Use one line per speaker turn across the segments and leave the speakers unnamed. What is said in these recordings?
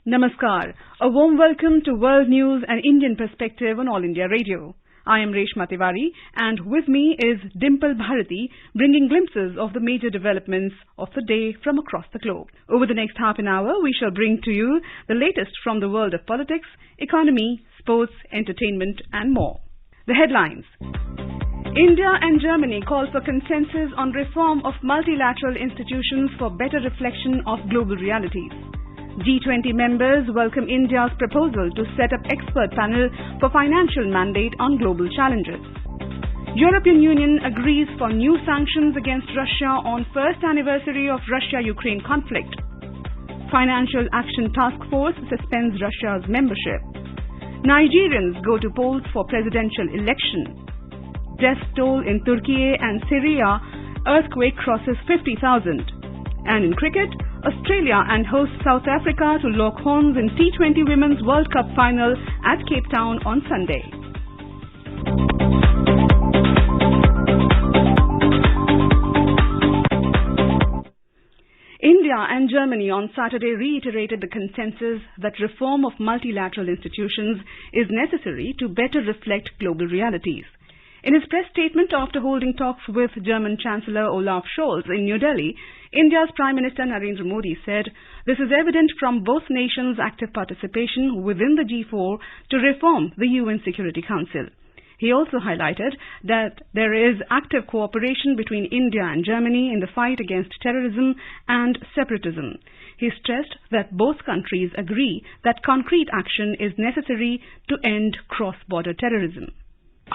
Namaskar. A warm welcome to World News and Indian Perspective on All India Radio. I am Reshma Tiwari, and with me is Dimple Bharati, bringing glimpses of the major developments of the day from across the globe. Over the next half an hour, we shall bring to you the latest from the world of politics, economy, sports, entertainment, and more. The headlines. India and Germany call for consensus on reform of multilateral institutions for better reflection of global realities. G20 members welcome India's proposal to set up expert panel for financial mandate on global challenges. European Union agrees for new sanctions against Russia on first anniversary of Russia-Ukraine conflict. Financial Action Task Force suspends Russia's membership. Nigerians go to polls for presidential election. Death toll in Turkey and Syria, earthquake crosses 50,000. And in cricket, Australia and host South Africa to lock horns in T20 Women's World Cup final at Cape Town on Sunday. India and Germany on Saturday reiterated the consensus that reform of multilateral institutions is necessary to better reflect global realities. In his press statement after holding talks with German Chancellor Olaf Scholz in New Delhi, India's Prime Minister Narendra Modi said this is evident from both nations' active participation within the G4 to reform the UN Security Council. He also highlighted that there is active cooperation between India and Germany in the fight against terrorism and separatism. He stressed that both countries agree that concrete action is necessary to end cross-border terrorism.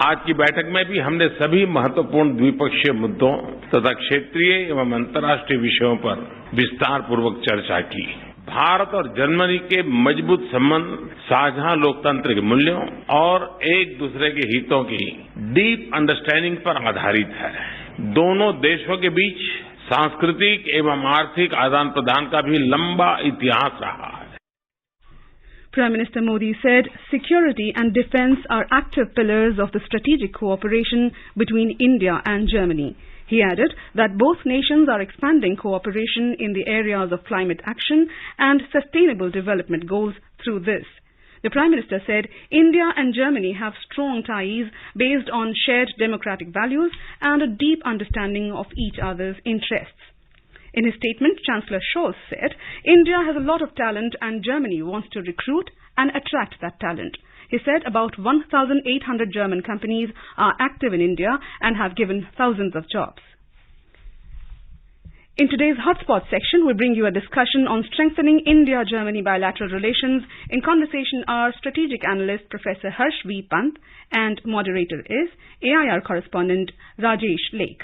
आज की बैठक में भी हमने सभी महत्वपूर्ण द्विपक्षीय मुद्दों तथा क्षेत्रीय एवं अंतर्राष्ट्रीय विषयों पर विस्तार पूर्वक चर्चा की। भारत और जर्मनी के मजबूत संबंध साझा लोकतंत्र के मूल्यों और एक दूसरे के हितों की डीप अंडरस्टैंडिंग पर आधारित है। दोनों देशों के बीच सांस्कृतिक एवं आर्थिक आदान प्रदान का भी लंबा इतिहास रहा है।
Prime Minister Modi said security and defence are active pillars of the strategic cooperation between India and Germany. He added that both nations are expanding cooperation in the areas of climate action and sustainable development goals through this. The Prime Minister said India and Germany have strong ties based on shared democratic values and a deep understanding of each other's interests. In his statement, Chancellor Scholz said, India has a lot of talent and Germany wants to recruit and attract that talent. He said about 1,800 German companies are active in India and have given thousands of jobs. In today's Hotspot section, we bring you a discussion on strengthening India-Germany bilateral relations. In conversation are strategic analyst Professor Harsh V. Pant and moderator is AIR correspondent Rajesh Lake.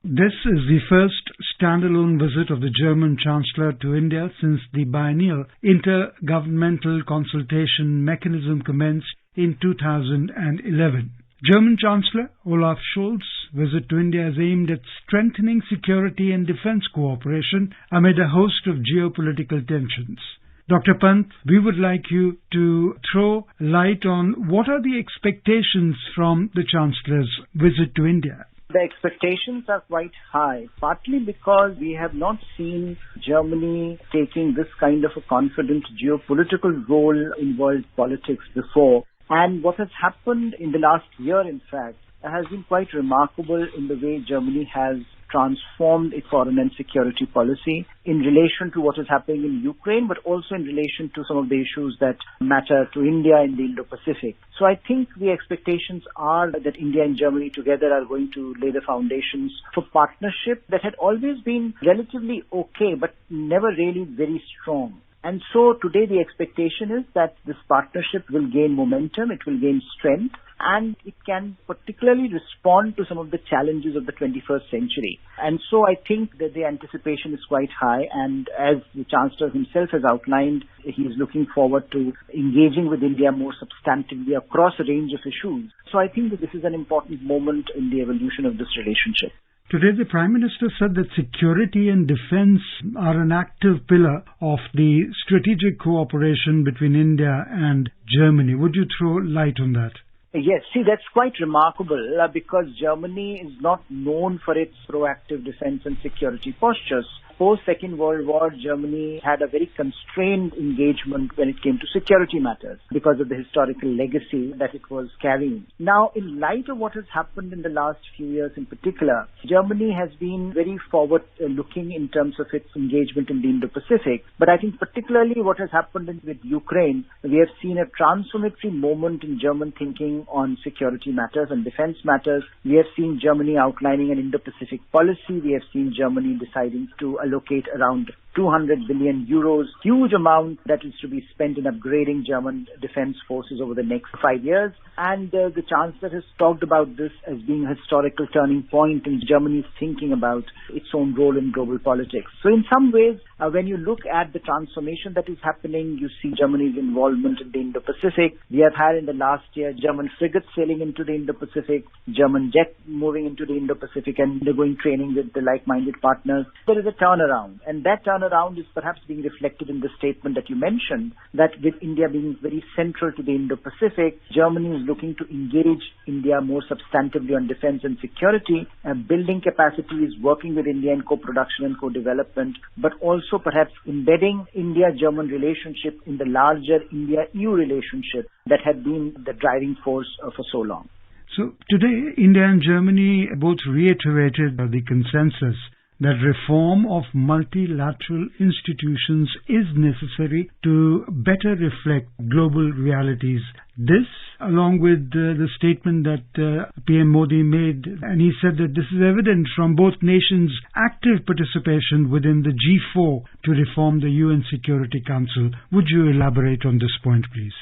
This is the first standalone visit of the German Chancellor to India since the biennial intergovernmental consultation mechanism commenced in 2011. German Chancellor Olaf Scholz's visit to India is aimed at strengthening security and defence cooperation amid a host of geopolitical tensions. Dr. Pant, we would like you to throw light on what are the expectations from the Chancellor's visit to India.
The expectations are quite high, partly because we have not seen Germany taking this kind of a confident geopolitical role in world politics before. And what has happened in the last year, in fact, has been quite remarkable in the way Germany has transformed its foreign and security policy in relation to what is happening in Ukraine, but also in relation to some of the issues that matter to India in the Indo-Pacific. So I think the expectations are that India and Germany together are going to lay the foundations for partnership that had always been relatively okay, but never really very strong. And so today the expectation is that this partnership will gain momentum, it will gain strength, and it can particularly respond to some of the challenges of the 21st century. And so I think that the anticipation is quite high, and as the Chancellor himself has outlined, he is looking forward to engaging with India more substantively across a range of issues. So I think that this is an important moment in the evolution of this relationship.
Today, the Prime Minister said that security and defence are an active pillar of the strategic cooperation between India and Germany. Would you throw light on that?
Yes, see, that's quite remarkable because Germany is not known for its proactive defense and security postures. Post-Second World War, Germany had a very constrained engagement when it came to security matters because of the historical legacy that it was carrying. Now, in light of what has happened in the last few years in particular, Germany has been very forward-looking in terms of its engagement in the Indo-Pacific. But I think particularly what has happened with Ukraine, we have seen a transformatory moment in German thinking on security matters and defense matters. We have seen Germany outlining an Indo-Pacific policy. We have seen Germany deciding to allocate around 200 billion euros, huge amount that is to be spent in upgrading German defense forces over the next 5 years. And the Chancellor has talked about this as being a historical turning point in Germany's thinking about its own role in global politics. So in some ways, when you look at the transformation that is happening, you see Germany's involvement in the Indo-Pacific. We have had in the last year German frigates sailing into the Indo-Pacific, German jet moving into the Indo-Pacific and undergoing training with the like-minded partners. There is a turnaround, and that turnaround is perhaps being reflected in the statement that you mentioned, that with India being very central to the Indo-Pacific, Germany is looking to engage India more substantively on defense and security, building capacities, working with India in co-production and co-development, but also perhaps embedding India-German relationship in the larger India-EU relationship that had been the driving force for so long.
So today, India and Germany both reiterated the consensus that reform of multilateral institutions is necessary to better reflect global realities. This, along with the statement that PM Modi made, and he said that this is evident from both nations' active participation within the G4 to reform the UN Security Council. Would you elaborate on this point, please?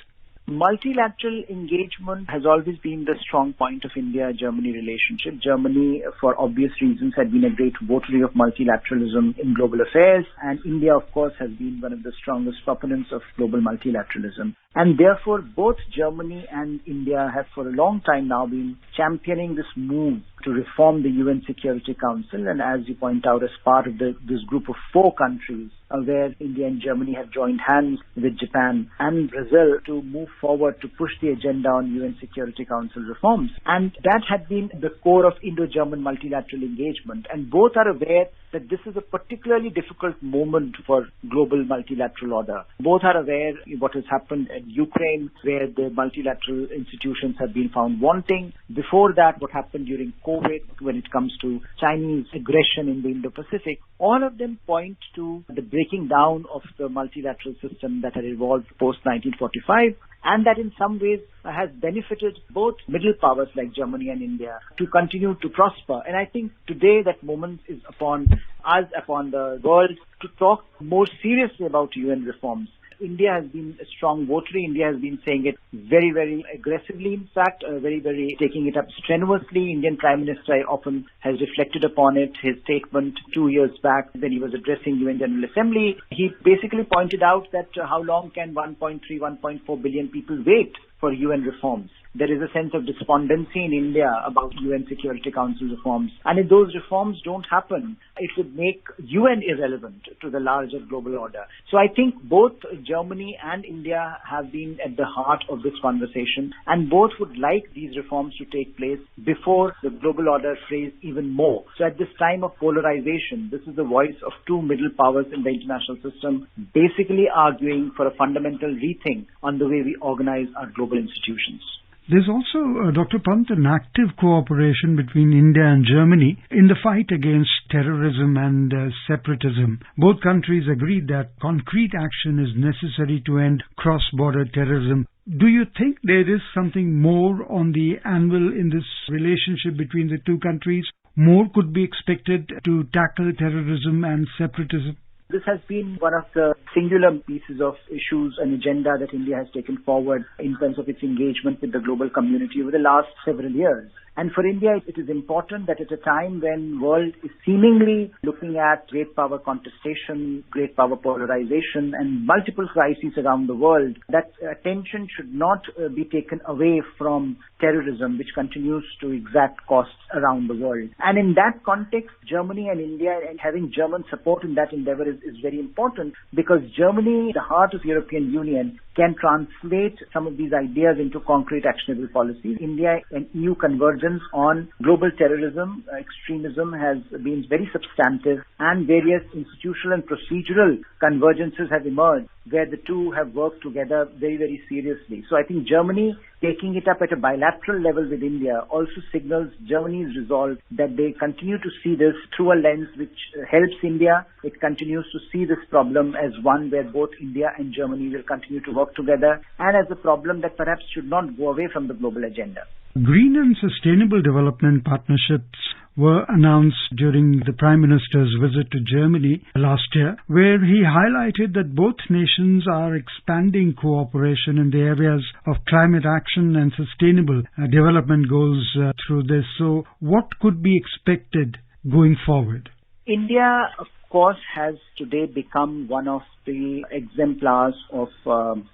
Multilateral engagement has always been the strong point of India-Germany relationship. Germany, for obvious reasons, had been a great votary of multilateralism in global affairs, and India, of course, has been one of the strongest proponents of global multilateralism. And therefore, both Germany and India have for a long time now been championing this move to reform the UN Security Council. And as you point out, as part of this group of 4 countries, where India and Germany have joined hands with Japan and Brazil to move forward to push the agenda on UN Security Council reforms. And that had been the core of Indo-German multilateral engagement. And both are aware that this is a particularly difficult moment for global multilateral order. Both are aware what has happened in Ukraine, where the multilateral institutions have been found wanting. Before that, what happened during COVID when it comes to Chinese aggression in the Indo-Pacific. All of them point to the breaking down of the multilateral system that had evolved post-1945, and that in some ways has benefited both middle powers like Germany and India to continue to prosper. And I think today that moment is upon us, upon the world, to talk more seriously about UN reforms. India has been a strong votary. India has been saying it very, very aggressively, in fact, very, very taking it up strenuously. Indian Prime Minister often has reflected upon it. His statement 2 years back when he was addressing UN General Assembly, he basically pointed out that how long can 1.3, 1.4 billion people wait for UN reforms? There is a sense of despondency in India about UN Security Council reforms. And if those reforms don't happen, it would make UN irrelevant to the larger global order. So I think both Germany and India have been at the heart of this conversation, and both would like these reforms to take place before the global order frays even more. So at this time of polarization, this is the voice of 2 middle powers in the international system, basically arguing for a fundamental rethink on the way we organize our global institutions.
There's also, Dr. Pant, an active cooperation between India and Germany in the fight against terrorism and separatism. Both countries agreed that concrete action is necessary to end cross-border terrorism. Do you think there is something more on the anvil in this relationship between the 2 countries? More could be expected to tackle terrorism and separatism?
This has been one of the singular pieces of issues and agenda that India has taken forward in terms of its engagement with the global community over the last several years. And for India, it is important that at a time when world is seemingly looking at great power contestation, great power polarization, and multiple crises around the world, that attention should not be taken away from terrorism, which continues to exact costs around the world. And in that context, Germany and India, and having German support in that endeavor is very important, because Germany, the heart of the European Union, can translate some of these ideas into concrete actionable policies. India and EU convergence on global terrorism, extremism has been very substantive, and various institutional and procedural convergences have emerged where the two have worked together very, very seriously. So I think Germany taking it up at a bilateral level with India also signals Germany's resolve that they continue to see this through a lens which helps India. It continues to see this problem as one where both India and Germany will continue to work together, and as a problem that perhaps should not go away from the global agenda.
Green and sustainable development partnerships were announced during the Prime Minister's visit to Germany last year, where he highlighted that both nations are expanding cooperation in the areas of climate action and sustainable development goals through this. So what could be expected going forward?
India, of course, has today become one of the exemplars of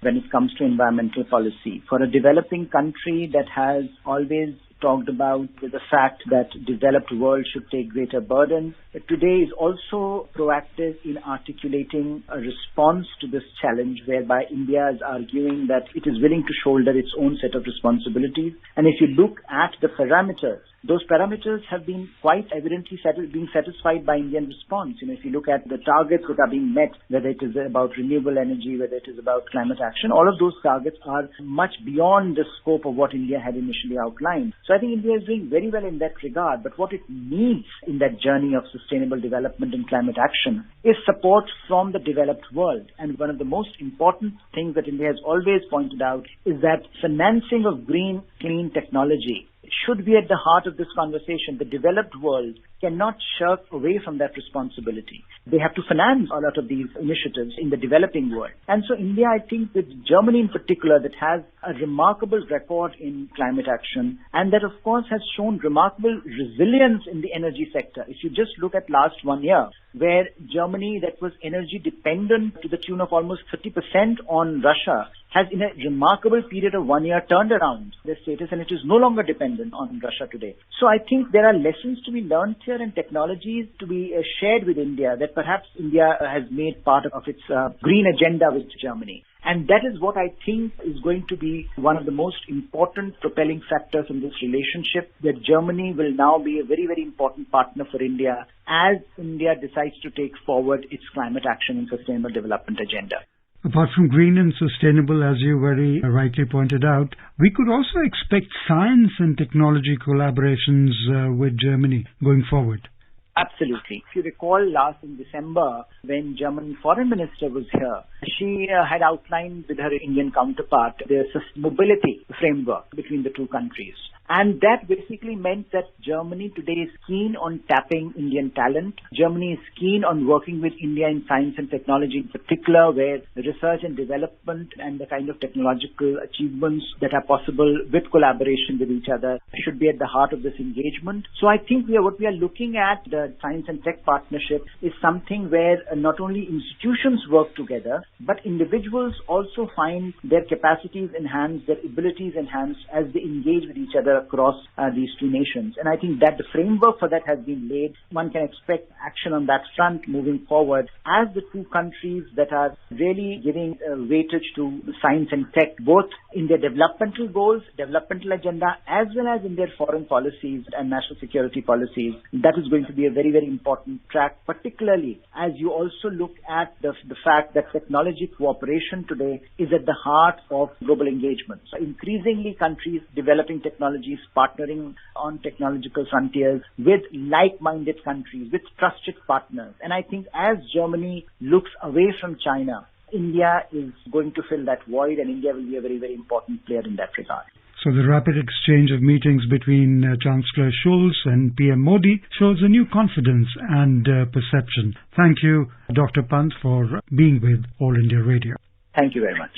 when it comes to environmental policy. For a developing country that has always talked about the fact that developed world should take greater burden, today is also proactive in articulating a response to this challenge, whereby India is arguing that it is willing to shoulder its own set of responsibilities. And if you look at the parameters, those parameters have been quite evidently being satisfied by Indian response. If you look at the targets that are being met, whether it is about renewable energy, whether it is about climate action, all of those targets are much beyond the scope of what India had initially outlined. So I think India is doing very well in that regard. But what it needs in that journey of sustainable development and climate action is support from the developed world. And one of the most important things that India has always pointed out is that financing of green, clean technology should be at the heart of this conversation. The developed world cannot shirk away from that responsibility. They have to finance a lot of these initiatives in the developing world. And so India, I think, with Germany in particular, that has a remarkable record in climate action, and that, of course, has shown remarkable resilience in the energy sector. If you just look at last 1 year, where Germany, that was energy dependent to the tune of almost 30% on Russia, has in a remarkable period of 1 year turned around their status, and it is no longer dependent on Russia today. So I think there are lessons to be learned here and technologies to be shared with India that perhaps India has made part of its green agenda with Germany. And that is what I think is going to be one of the most important propelling factors in this relationship, that Germany will now be a very, very important partner for India as India decides to take forward its climate action and sustainable development agenda.
Apart from green and sustainable, as you very rightly pointed out, we could also expect science and technology collaborations with Germany going forward.
Absolutely. If you recall, last in December, when German foreign minister was here, she had outlined with her Indian counterpart the mobility framework between the two countries. And that basically meant that Germany today is keen on tapping Indian talent. Germany is keen on working with India in science and technology in particular, where research and development and the kind of technological achievements that are possible with collaboration with each other should be at the heart of this engagement. So I think what we are looking at, the science and tech partnership, is something where not only institutions work together, but individuals also find their capacities enhanced, their abilities enhanced as they engage with each other across these two nations. And I think that the framework for that has been laid. One can expect action on that front moving forward as the two countries that are really giving weightage to science and tech, both in their developmental goals, developmental agenda, as well as in their foreign policies and national security policies. That is going to be a very, very important track, particularly as you also look at the fact that technology cooperation today is at the heart of global engagement. So increasingly, countries developing technologies, partnering on technological frontiers with like-minded countries, with trusted partners. And I think as Germany looks away from China, India is going to fill that void, and India will be a very, very important player in that regard.
So the rapid exchange of meetings between Chancellor Scholz and PM Modi shows a new confidence and perception. Thank you, Dr. Pant, for being with All India Radio.
Thank you very much.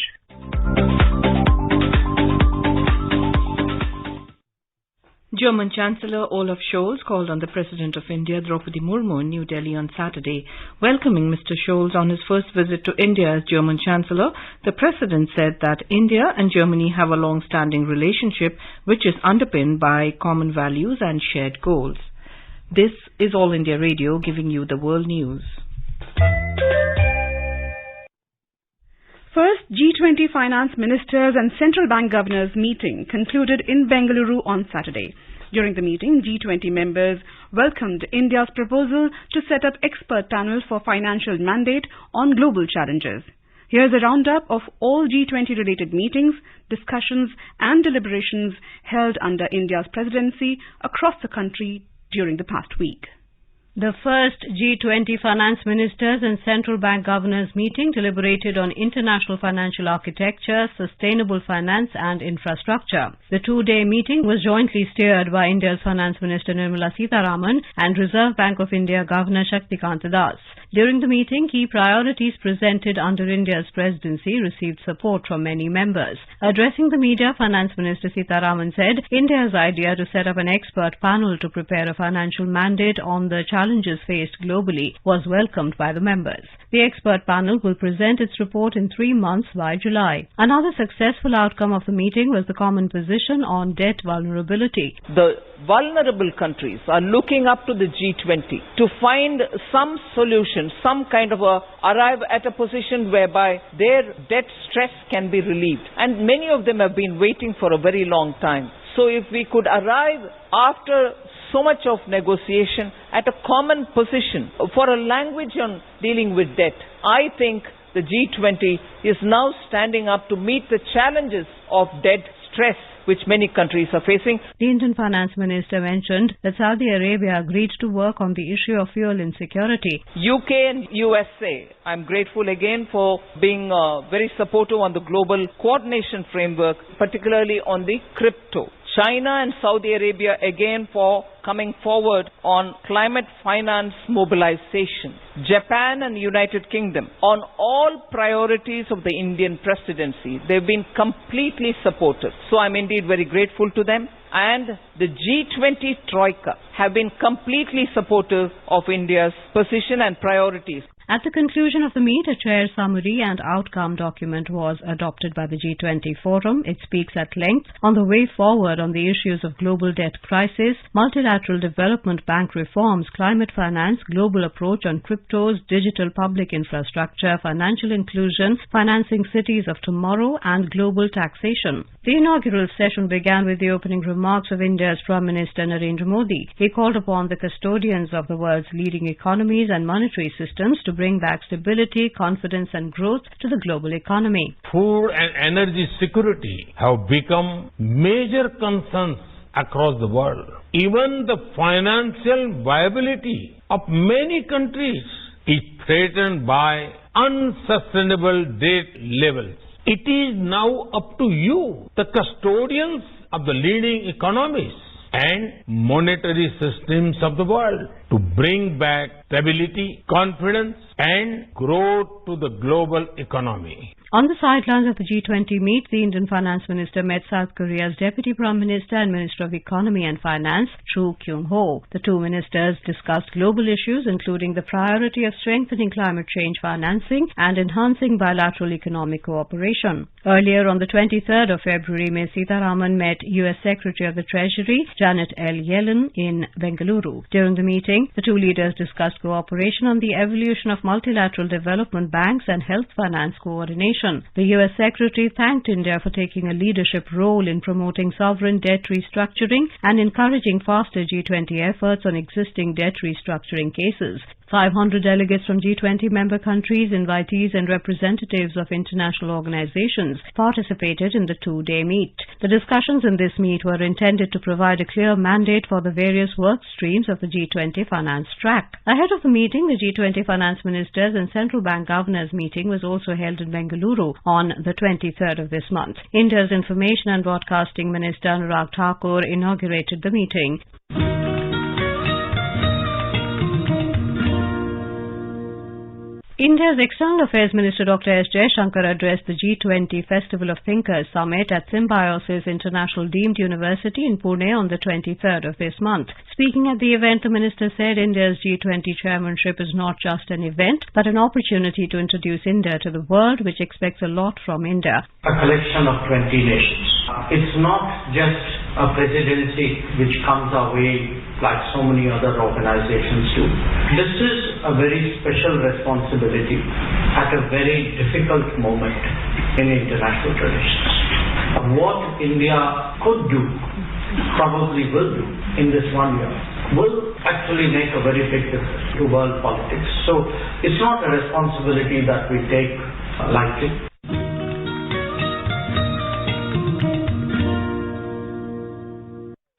German Chancellor Olaf Scholz called on the President of India, Draupadi Murmu, in New Delhi on Saturday. Welcoming Mr. Scholz on his first visit to India as German Chancellor, the President said that India and Germany have a long-standing relationship which is underpinned by common values and shared goals. This is All India Radio giving you the world news.
First G20 finance ministers and central bank governors meeting concluded in Bengaluru on Saturday. During the meeting, G20 members welcomed India's proposal to set up expert panel for financial mandate on global challenges. Here's a roundup of all G20 related meetings, discussions and deliberations held under India's presidency across the country during the past week.
The first G20 finance ministers and central bank governors meeting deliberated on international financial architecture, sustainable finance and infrastructure. The two-day meeting was jointly steered by India's Finance Minister Nirmala Sitharaman and Reserve Bank of India Governor Shaktikant Das. During the meeting, key priorities presented under India's presidency received support from many members. Addressing the media, Finance Minister Sitharaman said India's idea to set up an expert panel to prepare a financial mandate on the challenges faced globally was welcomed by the members. The expert panel will present its report in 3 months by July. Another successful outcome of the meeting was the common position on debt vulnerability.
The vulnerable countries are looking up to the G20 to find some solution, some kind of arrive at a position whereby their debt stress can be relieved. And many of them have been waiting for a very long time. So if we could arrive after so much of negotiation at a common position for a language on dealing with debt, I think the G20 is now standing up to meet the challenges of debt stress which many countries are facing.
The Indian Finance Minister mentioned that Saudi Arabia agreed to work on the issue of fuel insecurity.
UK and USA, I'm grateful again for being very supportive on the global coordination framework, particularly on the crypto. China and Saudi Arabia again for coming forward on climate finance mobilization. Japan and United Kingdom on all priorities of the Indian presidency. They've been completely supportive. So I'm indeed very grateful to them. And the G20 Troika have been completely supportive of India's position and priorities.
At the conclusion of the meet, a chair summary and outcome document was adopted by the G20 Forum. It speaks at length on the way forward on the issues of global debt crisis, multilateral development bank reforms, climate finance, global approach on cryptos, digital public infrastructure, financial inclusion, financing cities of tomorrow, and global taxation. The inaugural session began with the opening remarks of India's Prime Minister Narendra Modi. He called upon the custodians of the world's leading economies and monetary systems to bring back stability, confidence and growth to the global economy.
Food and energy security have become major concerns across the world. Even the financial viability of many countries is threatened by unsustainable debt levels. It is now up to you, the custodians of the leading economies and monetary systems of the world, to bring back stability, confidence and growth to the global economy.
On the sidelines of the G20 meet, the Indian Finance Minister met South Korea's Deputy Prime Minister and Minister of Economy and Finance, Cho Kyung-ho. The two ministers discussed global issues, including the priority of strengthening climate change financing and enhancing bilateral economic cooperation. Earlier on the 23rd of February, Ms. Sitharaman met U.S. Secretary of the Treasury, Janet L. Yellen, in Bengaluru. During the meeting, the two leaders discussed cooperation on the evolution of multilateral development banks and health finance coordination. The U.S. Secretary thanked India for taking a leadership role in promoting sovereign debt restructuring and encouraging faster G20 efforts on existing debt restructuring cases. 500 delegates from G20 member countries, invitees and representatives of international organizations participated in the two-day meet. The discussions in this meet were intended to provide a clear mandate for the various work streams of the G20 finance track. Ahead of the meeting, the G20 finance ministers and central bank governors meeting was also held in Bengaluru on the 23rd of this month. India's Information and Broadcasting Minister Anurag Thakur inaugurated the meeting. India's External Affairs Minister Dr. S. Jaishankar addressed the G20 Festival of Thinkers Summit at Symbiosis International Deemed University in Pune on the 23rd of this month. Speaking at the event, the minister said India's G20 chairmanship is not just an event, but an opportunity to introduce India to the world, which expects a lot from India.
A collection of 20 nations. It's not just a presidency which comes our way like so many other organizations do. This is a very special responsibility at a very difficult moment in international relations. What India could do, probably will do in this 1 year, will actually make a very big difference to world politics. So it's not a responsibility that we take lightly.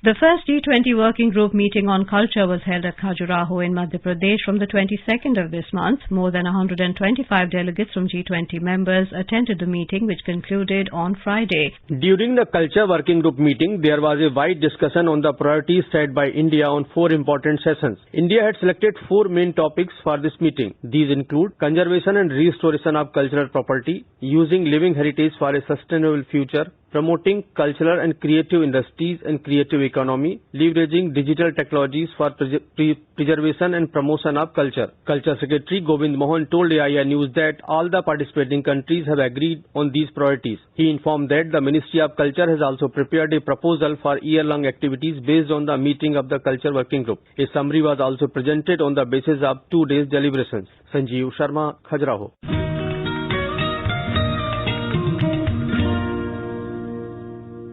The first G20 Working Group meeting on culture was held at Khajuraho in Madhya Pradesh from the 22nd of this month. More than 125 delegates from G20 members attended the meeting, which concluded on Friday.
During the Culture Working Group meeting, there was a wide discussion on the priorities set by India on 4 important sessions. India had selected 4 main topics for this meeting. These include conservation and restoration of cultural property, using living heritage for a sustainable future, promoting cultural and creative industries and creative economy, leveraging digital technologies for preservation and promotion of culture. Culture Secretary Govind Mohan told AIA News that all the participating countries have agreed on these priorities. He informed that the Ministry of Culture has also prepared a proposal for year-long activities based on the meeting of the Culture Working Group. A summary was also presented on the basis of 2 days deliberations. Sanjeev Sharma, Khajuraho.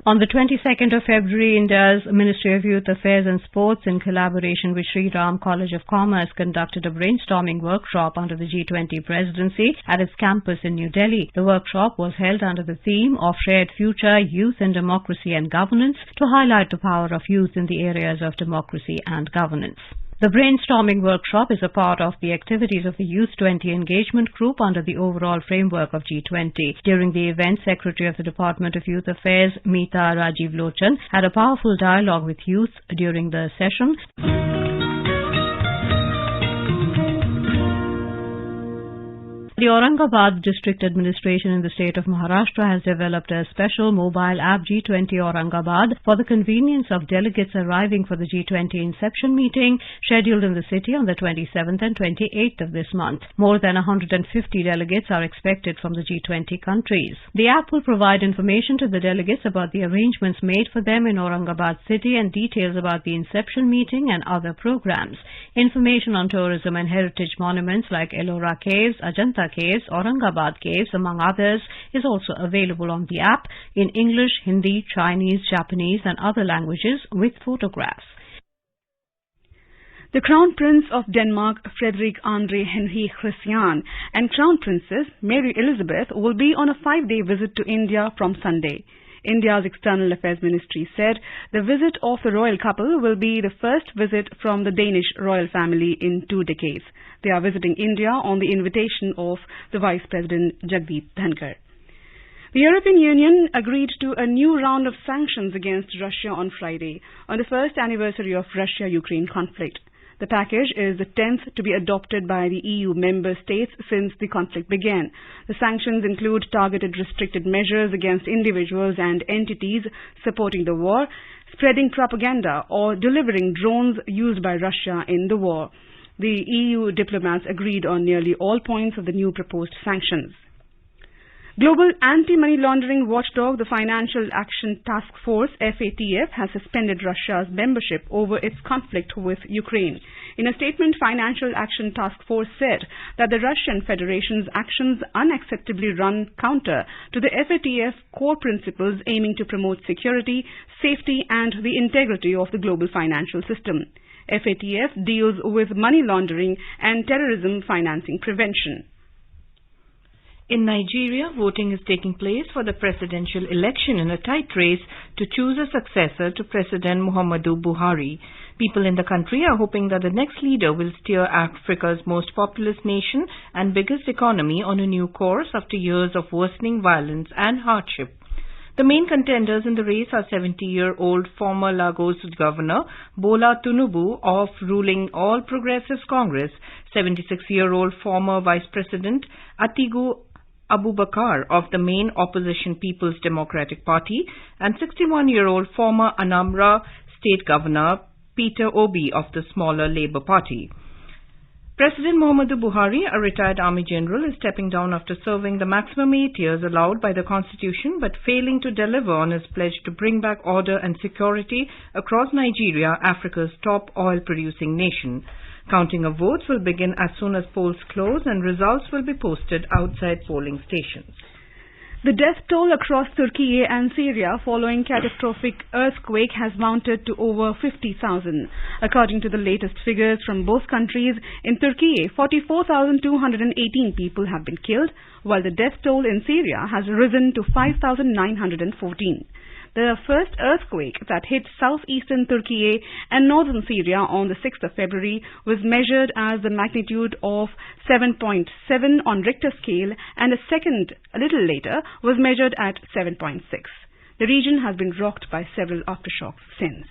On the 22nd of February, India's Ministry of Youth Affairs and Sports, in collaboration with Sri Ram College of Commerce, conducted a brainstorming workshop under the G20 presidency at its campus in New Delhi. The workshop was held under the theme of Shared Future, Youth in Democracy and Governance, to highlight the power of youth in the areas of democracy and governance. The brainstorming workshop is a part of the activities of the Youth 20 Engagement Group under the overall framework of G20. During the event, Secretary of the Department of Youth Affairs, Meeta Rajiv Lochan, had a powerful dialogue with youth during the session. The Aurangabad District Administration in the state of Maharashtra has developed a special mobile app, G20 Aurangabad, for the convenience of delegates arriving for the G20 inception meeting scheduled in the city on the 27th and 28th of this month. More than 150 delegates are expected from the G20 countries. The app will provide information to the delegates about the arrangements made for them in Aurangabad city and details about the inception meeting and other programs. Information on tourism and heritage monuments like Ellora Caves, Ajanta Caves, Aurangabad Caves, among others, is also available on the app in English, Hindi, Chinese, Japanese and other languages with photographs.
The Crown Prince of Denmark, Frederik Andre Henrik Christian, and Crown Princess Mary Elizabeth will be on a 5-day visit to India from Sunday. India's External Affairs Ministry said the visit of the royal couple will be the first visit from the Danish royal family in 2 decades. They are visiting India on the invitation of the Vice President Jagdeep Dhankar. The European Union agreed to a new round of sanctions against Russia on Friday, on the first anniversary of Russia-Ukraine conflict. The package is the 10th to be adopted by the EU member states since the conflict began. The sanctions include targeted restricted measures against individuals and entities supporting the war, spreading propaganda, or delivering drones used by Russia in the war. The EU diplomats agreed on nearly all points of the new proposed sanctions. Global anti-money laundering watchdog, the Financial Action Task Force, FATF, has suspended Russia's membership over its conflict with Ukraine. In a statement, Financial Action Task Force said that the Russian Federation's actions unacceptably run counter to the FATF core principles aiming to promote security, safety and the integrity of the global financial system. FATF deals with money laundering and terrorism financing prevention.
In Nigeria, voting is taking place for the presidential election in a tight race to choose a successor to President Muhammadu Buhari. People in the country are hoping that the next leader will steer Africa's most populous nation and biggest economy on a new course after years of worsening violence and hardship. The main contenders in the race are 70-year-old former Lagos governor Bola Tinubu of ruling All Progressives Congress, 76-year-old former Vice President Atiku Abubakar of the main opposition People's Democratic Party, and 61-year-old former Anambra State Governor Peter Obi of the smaller Labour Party. President Muhammadu Buhari, a retired Army General, is stepping down after serving the maximum 8 years allowed by the Constitution but failing to deliver on his pledge to bring back order and security across Nigeria, Africa's top oil-producing nation. Counting of votes will begin as soon as polls close and results will be posted outside polling stations.
The death toll across Turkey and Syria following catastrophic earthquake has mounted to over 50,000. According to the latest figures from both countries, in Turkey, 44,218 people have been killed, while the death toll in Syria has risen to 5,914. The first earthquake that hit southeastern Turkey and northern Syria on the 6th of February was measured as the magnitude of 7.7 on Richter scale, and a second, a little later, was measured at 7.6. The region has been rocked by several aftershocks since.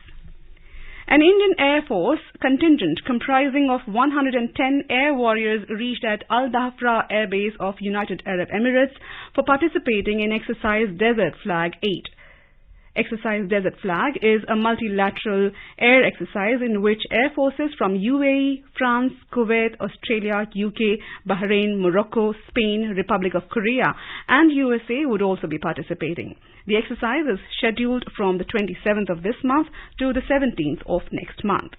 An Indian Air Force contingent comprising of 110 air warriors reached at Al Dhafra Air Base of United Arab Emirates for participating in Exercise Desert Flag 8. Exercise Desert Flag is a multilateral air exercise in which air forces from UAE, France, Kuwait, Australia, UK, Bahrain, Morocco, Spain, Republic of Korea and USA would also be participating. The exercise is scheduled from the 27th of this month to the 17th of next month.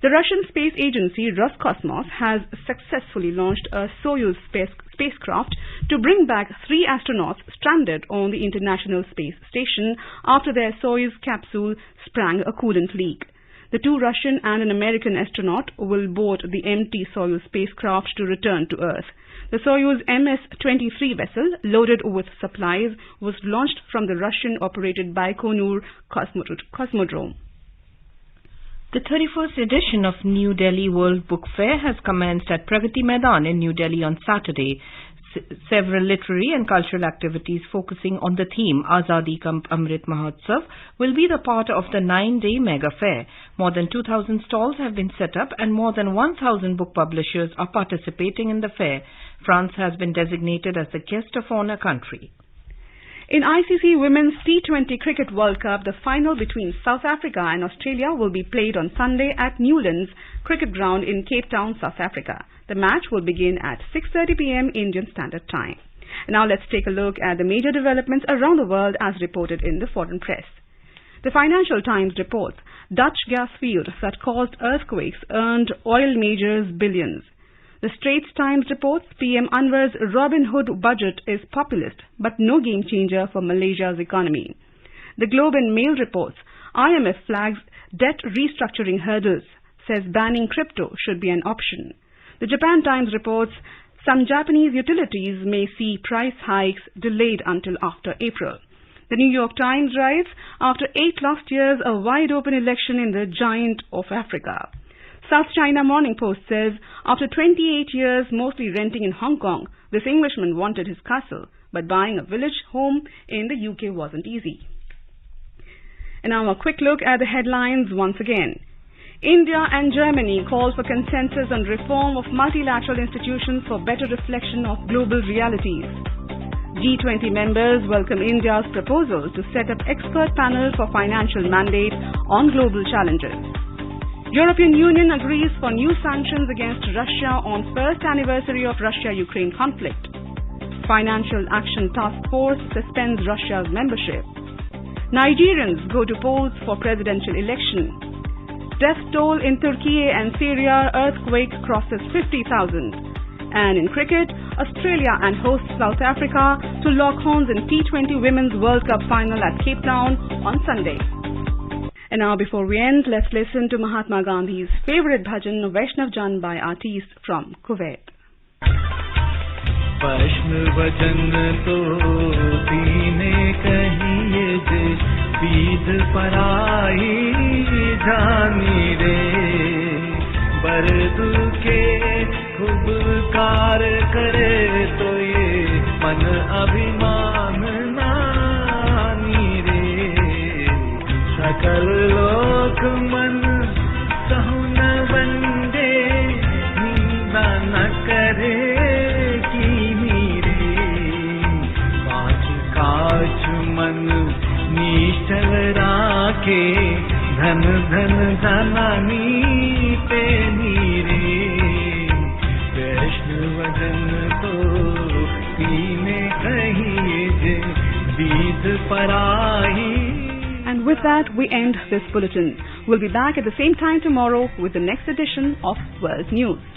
The Russian space agency Roscosmos has successfully launched a Soyuz spacecraft to bring back 3 astronauts stranded on the International Space Station after their Soyuz capsule sprang a coolant leak. The 2 Russian and an American astronaut will board the empty Soyuz spacecraft to return to Earth. The Soyuz MS-23 vessel, loaded with supplies, was launched from the Russian-operated Baikonur Cosmodrome.
The 31st edition of New Delhi World Book Fair has commenced at Pragati Maidan in New Delhi on Saturday. Several literary and cultural activities focusing on the theme Azadi Ka Amrit Mahotsav will be the part of the 9-day mega fair. More than 2,000 stalls have been set up and more than 1,000 book publishers are participating in the fair. France has been designated as the guest of honor country.
In ICC Women's T20 Cricket World Cup, the final between South Africa and Australia will be played on Sunday at Newlands Cricket Ground in Cape Town, South Africa. The match will begin at 6:30 p.m. Indian Standard Time. Now let's take a look at the major developments around the world as reported in the foreign press. The Financial Times reports Dutch gas field that caused earthquakes earned oil majors billions. The Straits Times reports PM Anwar's Robin Hood budget is populist but no game changer for Malaysia's economy. The Globe and Mail reports IMF flags debt restructuring hurdles, says banning crypto should be an option. The Japan Times reports some Japanese utilities may see price hikes delayed until after April. The New York Times writes, after 8 last years, a wide-open election in the giant of Africa. South China Morning Post says, after 28 years mostly renting in Hong Kong, this Englishman wanted his castle, but buying a village home in the UK wasn't easy. And now a quick look at the headlines once again. India and Germany call for consensus on reform of multilateral institutions for better reflection of global realities. G20 members welcome India's proposal to set up expert panel for financial mandate on global challenges. European Union agrees for new sanctions against Russia on first anniversary of Russia-Ukraine conflict. Financial Action Task Force suspends Russia's membership. Nigerians go to polls for presidential election. Death toll in Turkey and Syria, earthquake crosses 50,000. And in cricket, Australia and hosts South Africa to lock horns in T20 Women's World Cup final at Cape Town on Sunday. And now before we end, let's listen to Mahatma Gandhi's favorite bhajan, Vaishnav Jan by artists from Kuwait.
Vaishnav Jan to dine kahiye je, beed parai jani re, bardu ke khub kar kare to ye man abhiman na सकल लोक मन कहु न वंदे निंदा न करे की मीरे काछ काछ मन निश्चल राखे धन धन धनानी पे मीरे वैष्णवजन तो तीने कहिए जे बीत पराई.
And with that, we end this bulletin. We'll be back at the same time tomorrow with the next edition of World News.